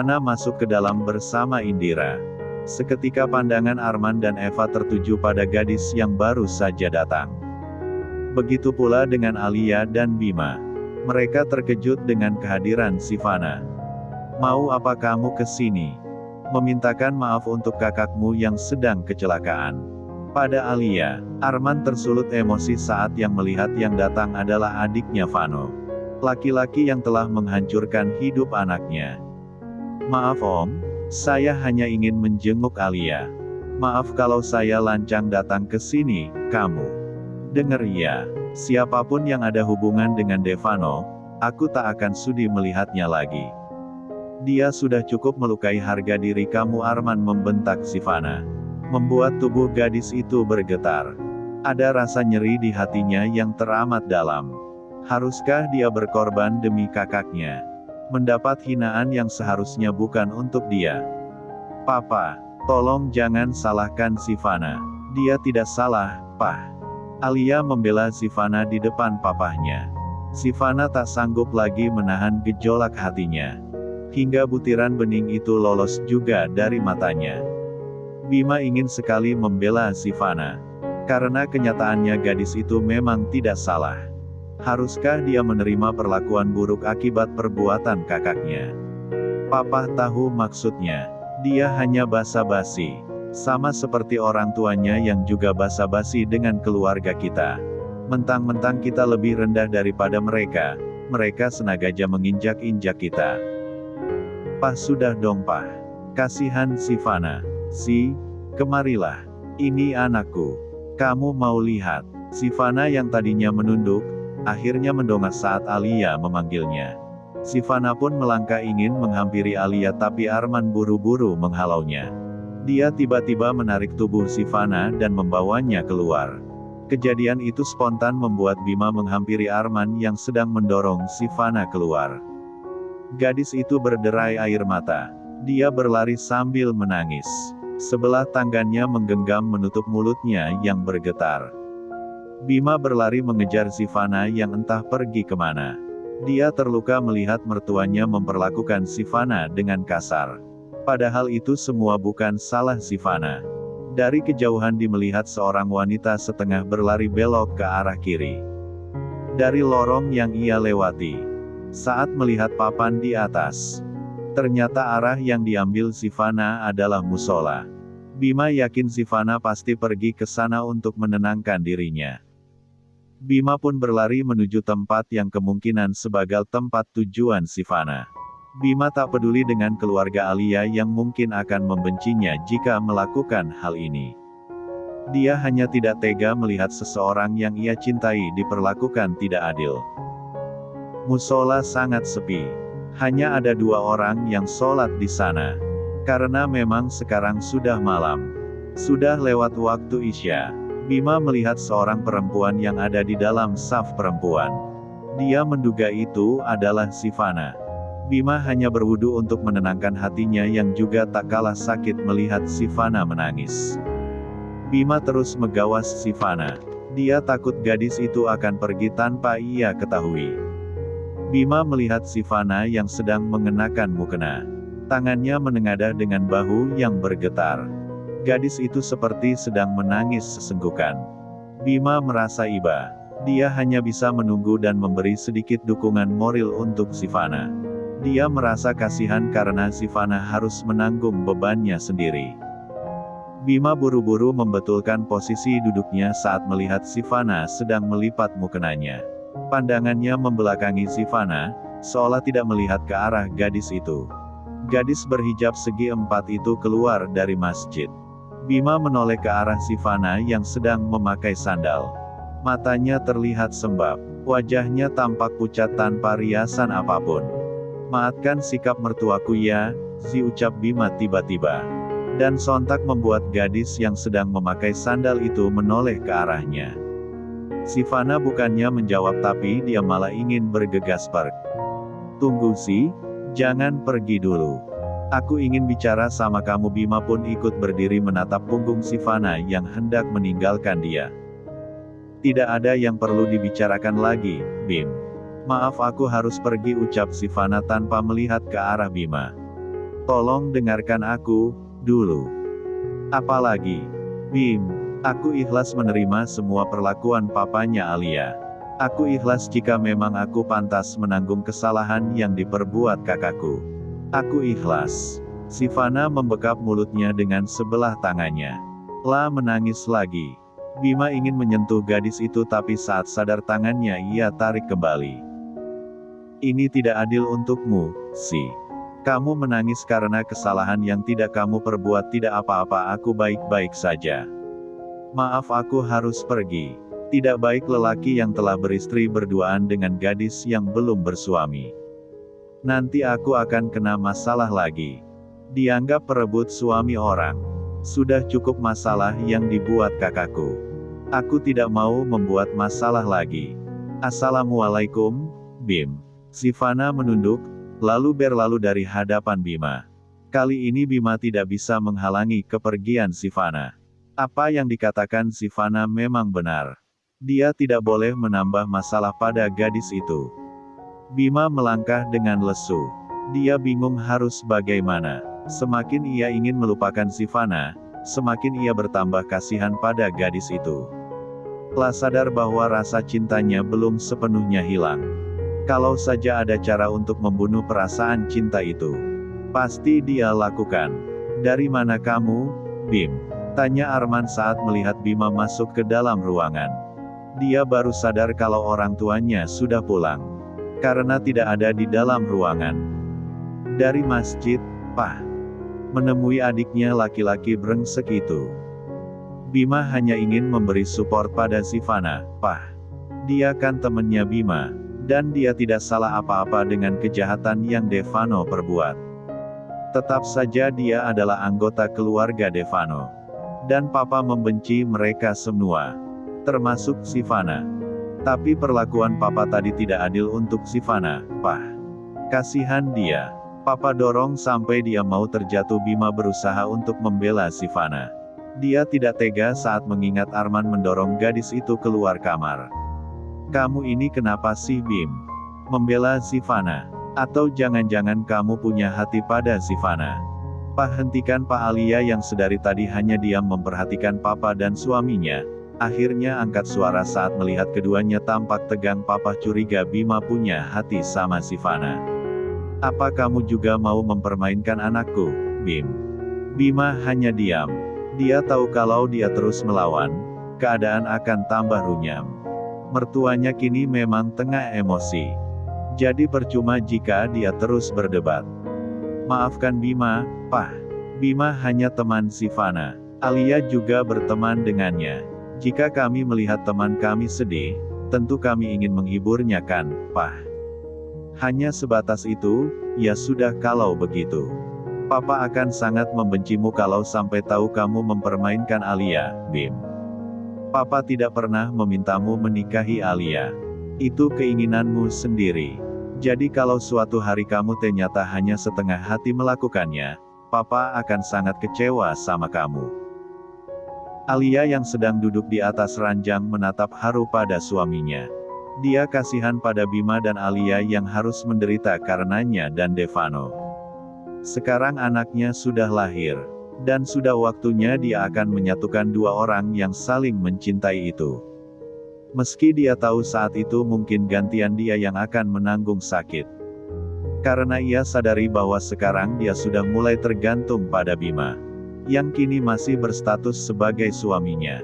Ana masuk ke dalam bersama Indira. Seketika pandangan Arman dan Eva tertuju pada gadis yang baru saja datang. Begitu pula dengan Alia dan Bima. Mereka terkejut dengan kehadiran Sivana. "Mau apa kamu ke sini?" "Memintakan maaf untuk kakakmu yang sedang kecelakaan." Pada Alia, Arman tersulut emosi saat yang melihat yang datang adalah adiknya Vano. Laki-laki yang telah menghancurkan hidup anaknya. "Maaf Om, saya hanya ingin menjenguk Alia. Maaf kalau saya lancang datang ke sini, kamu. Dengar ya, siapapun yang ada hubungan dengan Devano, aku tak akan sudi melihatnya lagi. Dia sudah cukup melukai harga diri kamu." Arman membentak Sivana. Membuat tubuh gadis itu bergetar. Ada rasa nyeri di hatinya yang teramat dalam. Haruskah dia berkorban demi kakaknya? Mendapat hinaan yang seharusnya bukan untuk dia. "Papa, tolong jangan salahkan Sivana. Dia tidak salah, Pak." Alia membela Sivana di depan papahnya. Sivana tak sanggup lagi menahan gejolak hatinya. Hingga butiran bening itu lolos juga dari matanya. Bima ingin sekali membela Sivana. Karena kenyataannya gadis itu memang tidak salah. Haruskah dia menerima perlakuan buruk akibat perbuatan kakaknya? Papa tahu maksudnya. Dia hanya basa-basi. Sama seperti orang tuanya yang juga basa-basi dengan keluarga kita. Mentang-mentang kita lebih rendah daripada mereka, mereka sengaja menginjak-injak kita. "Pah sudah dong Pah. Kasihan Sivana. Kemarilah. Ini anakku. Kamu mau lihat?" Sivana yang tadinya menunduk, akhirnya mendongak saat Alia memanggilnya. Sivana pun melangkah ingin menghampiri Alia tapi Arman buru-buru menghalaunya. Dia tiba-tiba menarik tubuh Sivana dan membawanya keluar. Kejadian itu spontan membuat Bima menghampiri Arman yang sedang mendorong Sivana keluar. Gadis itu berderai air mata. Dia berlari sambil menangis. Sebelah tangannya menggenggam menutup mulutnya yang bergetar. Bima berlari mengejar Sivana yang entah pergi kemana. Dia terluka melihat mertuanya memperlakukan Sivana dengan kasar. Padahal itu semua bukan salah Sivana. Dari kejauhan dia melihat seorang wanita setengah berlari belok ke arah kiri. Dari lorong yang ia lewati. Saat melihat papan di atas. Ternyata arah yang diambil Sivana adalah musola. Bima yakin Sivana pasti pergi ke sana untuk menenangkan dirinya. Bima pun berlari menuju tempat yang kemungkinan sebagai tempat tujuan Sivana. Bima tak peduli dengan keluarga Alia yang mungkin akan membencinya jika melakukan hal ini. Dia hanya tidak tega melihat seseorang yang ia cintai diperlakukan tidak adil. Musola sangat sepi. Hanya ada 2 orang yang sholat di sana. Karena memang sekarang sudah malam. Sudah lewat waktu Isya. Bima melihat seorang perempuan yang ada di dalam saf perempuan. Dia menduga itu adalah Sivana. Bima hanya berwudu untuk menenangkan hatinya yang juga tak kalah sakit melihat Sivana menangis. Bima terus menggawas Sivana. Dia takut gadis itu akan pergi tanpa ia ketahui. Bima melihat Sivana yang sedang mengenakan mukena. Tangannya menengadah dengan bahu yang bergetar. Gadis itu seperti sedang menangis sesenggukan. Bima merasa iba. Dia hanya bisa menunggu dan memberi sedikit dukungan moral untuk Sivana. Dia merasa kasihan karena Sivana harus menanggung bebannya sendiri. Bima buru-buru membetulkan posisi duduknya saat melihat Sivana sedang melipat mukenanya. Pandangannya membelakangi Sivana, seolah tidak melihat ke arah gadis itu. Gadis berhijab segi 4 itu keluar dari masjid. Bima menoleh ke arah Sivana yang sedang memakai sandal. Matanya terlihat sembab. Wajahnya tampak pucat tanpa riasan apapun. "Maafkan sikap mertuaku ya," ucap Bima tiba-tiba. Dan sontak membuat gadis yang sedang memakai sandal itu menoleh ke arahnya. Sivana bukannya menjawab tapi dia malah ingin bergegas pergi. "Tunggu jangan pergi dulu. Aku ingin bicara sama kamu." Bima pun ikut berdiri menatap punggung Sivana yang hendak meninggalkan dia. "Tidak ada yang perlu dibicarakan lagi, Bim. Maaf aku harus pergi," ucap Sivana tanpa melihat ke arah Bima. Tolong dengarkan aku, dulu. Apalagi, Bim, aku ikhlas menerima semua perlakuan papanya Alia. Aku ikhlas jika memang aku pantas menanggung kesalahan yang diperbuat kakakku. Aku ikhlas. Sivana membekap mulutnya dengan sebelah tangannya. La menangis lagi. Bima ingin menyentuh gadis itu tapi saat sadar tangannya ia tarik kembali. Ini tidak adil untukmu, Si. Kamu menangis karena kesalahan yang tidak kamu perbuat. Tidak apa-apa, aku baik-baik saja. Maaf, aku harus pergi. Tidak baik lelaki yang telah beristri berduaan dengan gadis yang belum bersuami. Nanti aku akan kena masalah lagi. Dianggap perebut suami orang. Sudah cukup masalah yang dibuat kakakku. Aku tidak mau membuat masalah lagi. Assalamualaikum, Bim. Sivana menunduk, lalu berlalu dari hadapan Bima. Kali ini Bima tidak bisa menghalangi kepergian Sivana. Apa yang dikatakan Sivana memang benar. Dia tidak boleh menambah masalah pada gadis itu. Bima melangkah dengan lesu. Dia bingung harus bagaimana. Semakin ia ingin melupakan Sivana, semakin ia bertambah kasihan pada gadis itu. La sadar bahwa rasa cintanya belum sepenuhnya hilang. Kalau saja ada cara untuk membunuh perasaan cinta itu, pasti dia lakukan. Dari mana kamu, Bim? Tanya Arman saat melihat Bima masuk ke dalam ruangan. Dia baru sadar kalau orang tuanya sudah pulang. Karena tidak ada di dalam ruangan. Dari masjid, Pak. Menemui adiknya laki-laki brengsek itu. Bima hanya ingin memberi support pada Sivana, Pak. Dia kan temennya Bima. Dan dia tidak salah apa-apa dengan kejahatan yang Devano perbuat. Tetap saja dia adalah anggota keluarga Devano. Dan papa membenci mereka semua. Termasuk Sivana. Tapi perlakuan papa tadi tidak adil untuk Sivana, Pak. Kasihan dia. Papa dorong sampai dia mau terjatuh. Bima berusaha untuk membela Sivana. Dia tidak tega saat mengingat Arman mendorong gadis itu keluar kamar. Kamu ini kenapa sih, Bim? Membela Sivana? Atau jangan-jangan kamu punya hati pada Sivana? Pak, hentikan Pak. Alia yang sedari tadi hanya diam memperhatikan papa dan suaminya. Akhirnya angkat suara saat melihat keduanya tampak tegang. Papa curiga Bima punya hati sama Sivana. Apa kamu juga mau mempermainkan anakku, Bim? Bima hanya diam. Dia tahu kalau dia terus melawan, keadaan akan tambah runyam. Mertuanya kini memang tengah emosi. Jadi percuma jika dia terus berdebat. Maafkan Bima, Pak. Bima hanya teman Sivana. Alia juga berteman dengannya. Jika kami melihat teman kami sedih, tentu kami ingin menghiburnya kan, Pak. Hanya sebatas itu, ya sudah kalau begitu. Papa akan sangat membencimu kalau sampai tahu kamu mempermainkan Alia, Bim. Papa tidak pernah memintamu menikahi Alia. Itu keinginanmu sendiri. Jadi kalau suatu hari kamu ternyata hanya setengah hati melakukannya, Papa akan sangat kecewa sama kamu. Alia yang sedang duduk di atas ranjang menatap haru pada suaminya. Dia kasihan pada Bima dan Alia yang harus menderita karenanya dan Devano. Sekarang anaknya sudah lahir. Dan sudah waktunya dia akan menyatukan dua orang yang saling mencintai itu. Meski dia tahu saat itu mungkin gantian dia yang akan menanggung sakit. Karena ia sadari bahwa sekarang dia sudah mulai tergantung pada Bima. Yang kini masih berstatus sebagai suaminya.